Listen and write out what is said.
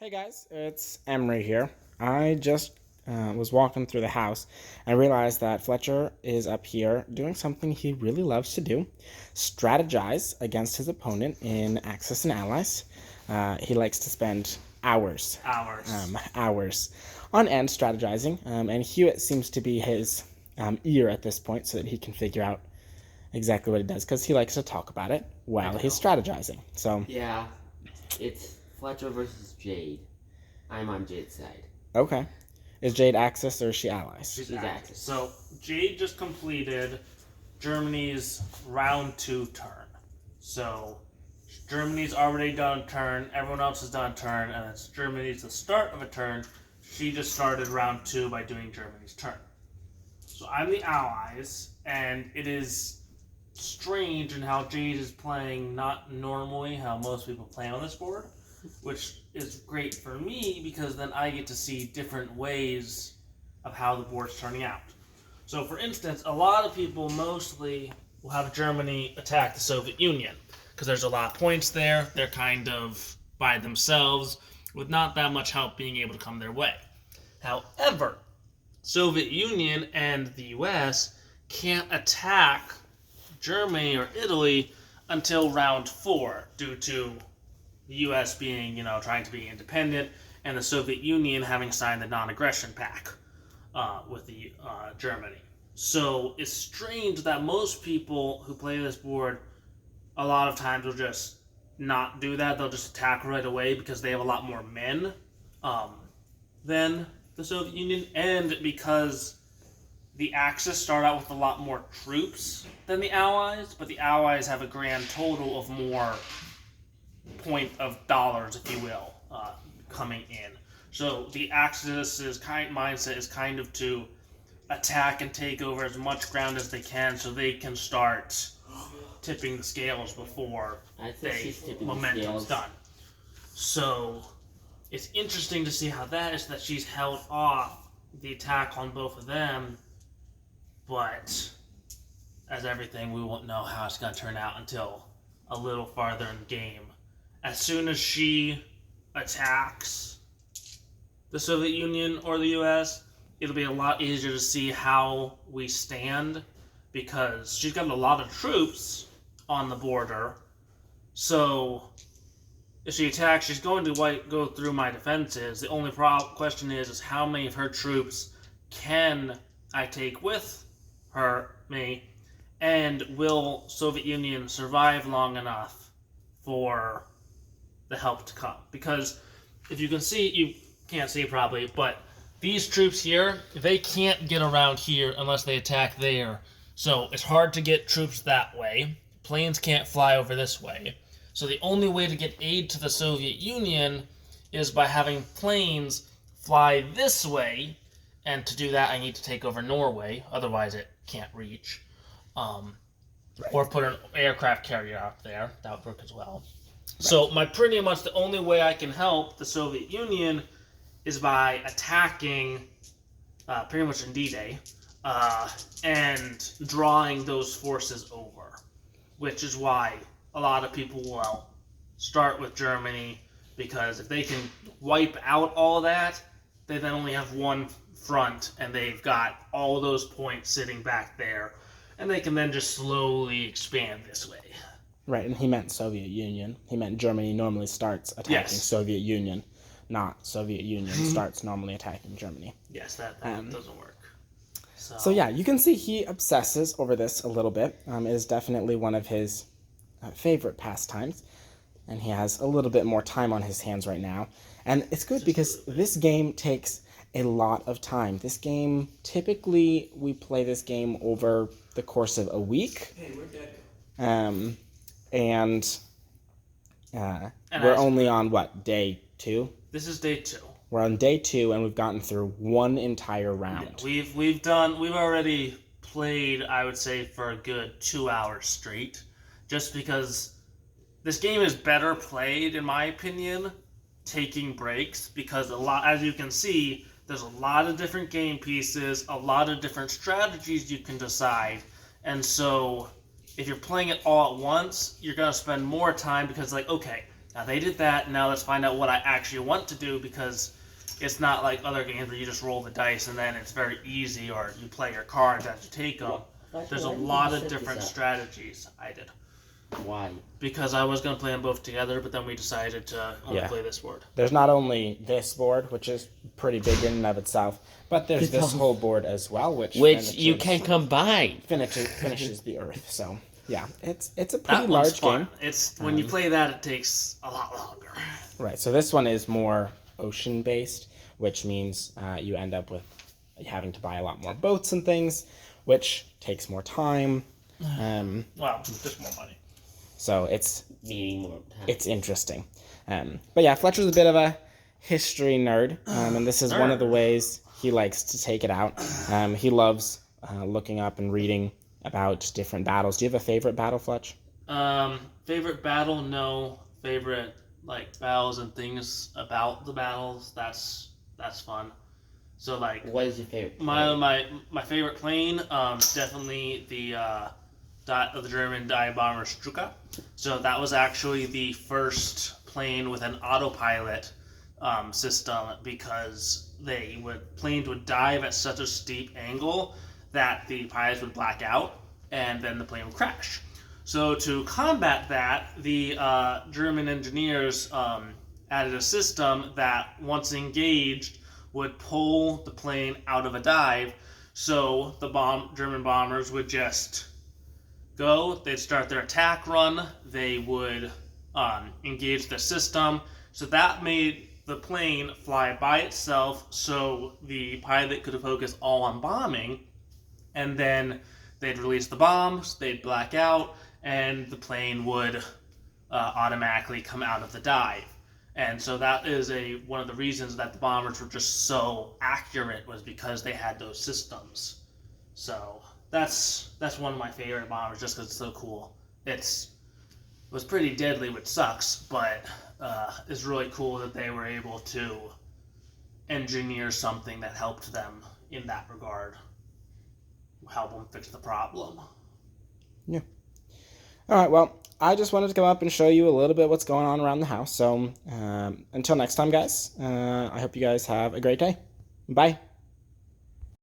Hey guys, it's Emery here. I just was walking through the house and realized that Fletcher is up here doing something he really loves to do, strategize against his opponent in Axis and Allies. He likes to spend hours on end strategizing, and Hewitt seems to be his ear at this point so that he can figure out exactly what he does, because he likes to talk about it while he's strategizing. So yeah, it's Fletcher versus Jade. I'm on Jade's side. Okay. Is Jade Axis or is she Allies? She's Axis. So Jade just completed Germany's round 2 turn. So Germany's already done a turn, everyone else has done a turn, and it's Germany's the start of a turn. She just started round 2 by doing Germany's turn. So I'm the Allies, and it is strange in how Jade is playing not normally how most people play on this board, which is great for me because then I get to see different ways of how the board's turning out. So for instance, a lot of people mostly will have Germany attack the Soviet Union because there's a lot of points there. They're kind of by themselves with not that much help being able to come their way. However, Soviet Union and the US can't attack Germany or Italy until round 4 due to the U.S. being, trying to be independent, and the Soviet Union having signed the non-aggression pact with the Germany. So it's strange that most people who play this board a lot of times will just not do that. They'll just attack right away because they have a lot more men than the Soviet Union, and because the Axis start out with a lot more troops than the Allies, but the Allies have a grand total of more point of dollars, if you will, coming in. So the Axis' mindset is kind of to attack and take over as much ground as they can so they can start tipping the scales before momentum's done. So it's interesting to see how that is, that she's held off the attack on both of them, but as everything, we won't know how it's going to turn out until a little farther in the game. As soon as she attacks the Soviet Union or the US, it'll be a lot easier to see how we stand because she's got a lot of troops on the border. So if she attacks, she's going to go through my defenses. The only question is how many of her troops can I take with me, and will Soviet Union survive long enough for the help to come? Because if you can see, you can't see probably, but these troops here, they can't get around here unless they attack there. So it's hard to get troops that way. Planes can't fly over this way. So the only way to get aid to the Soviet Union is by having planes fly this way, and to do that I need to take over Norway, otherwise it can't reach. Or put an aircraft carrier up there, that would work as well. So pretty much the only way I can help the Soviet Union is by attacking, pretty much in D-Day, and drawing those forces over, which is why a lot of people will start with Germany, because if they can wipe out all that, they then only have one front, and they've got all those points sitting back there, and they can then just slowly expand this way. Right, and he meant Soviet Union. He meant Germany normally starts attacking Soviet Union, not Soviet Union starts normally attacking Germany. Yes, that doesn't work. So yeah, you can see he obsesses over this a little bit. It is definitely one of his favorite pastimes, and he has a little bit more time on his hands right now. And it's good because this game takes a lot of time. This game, typically we play this game over the course of a week. Hey, we're dead. And we're only on, day 2? This is day 2. We're on day 2, and we've gotten through one entire round. Yeah, we've already played, I would say, for a good 2 hours straight, just because this game is better played, in my opinion, taking breaks, because as you can see, there's a lot of different game pieces, a lot of different strategies you can decide, and so if you're playing it all at once, you're going to spend more time because, okay, Now they did that. Now let's find out what I actually want to do, because it's not like other games where you just roll the dice and then it's very easy, or you play your cards as you take them. There's a lot of different strategies. I did. Why? Because I was going to play them both together, but then we decided to only play this board. There's not only this board, which is pretty big in and of itself, but there's this whole board as well, which you can combine. Finishes the earth. So yeah, it's a pretty That one's large fun. game. It's when you play that, it takes a lot longer. Right. So this one is more ocean based, which means you end up with having to buy a lot more boats and things, which takes more time. Well, just more money. So it's Needing more time. it's interesting. But yeah, Fletcher's a bit of a history nerd, and this is one of the ways he likes to take it out. He loves looking up and reading about different battles. Do you have a favorite battle, Fletch? Favorite battle? No. Favorite battles and things about the battles. That's fun. So What is your favorite plane? my favorite plane, definitely the German dive bomber Strucker. So that was actually the first plane with an autopilot system, because planes would dive at such a steep angle that the pilots would black out and then the plane would crash. So to combat that, the German engineers added a system that, once engaged, would pull the plane out of a dive. So the German bombers would just go, they'd start their attack run, they would engage the system. So that made the plane fly by itself, so the pilot could focus all on bombing, and then they'd release the bombs, they'd black out, and the plane would automatically come out of the dive. And so that is one of the reasons that the bombers were just so accurate, was because they had those systems. So that's one of my favorite bombers, just because it's so cool. It was pretty deadly, which sucks, but it's really cool that they were able to engineer something that helped them in that regard, help them fix the problem. Yeah. All right, well, I just wanted to come up and show you a little bit what's going on around the house. So until next time, guys, I hope you guys have a great day. Bye.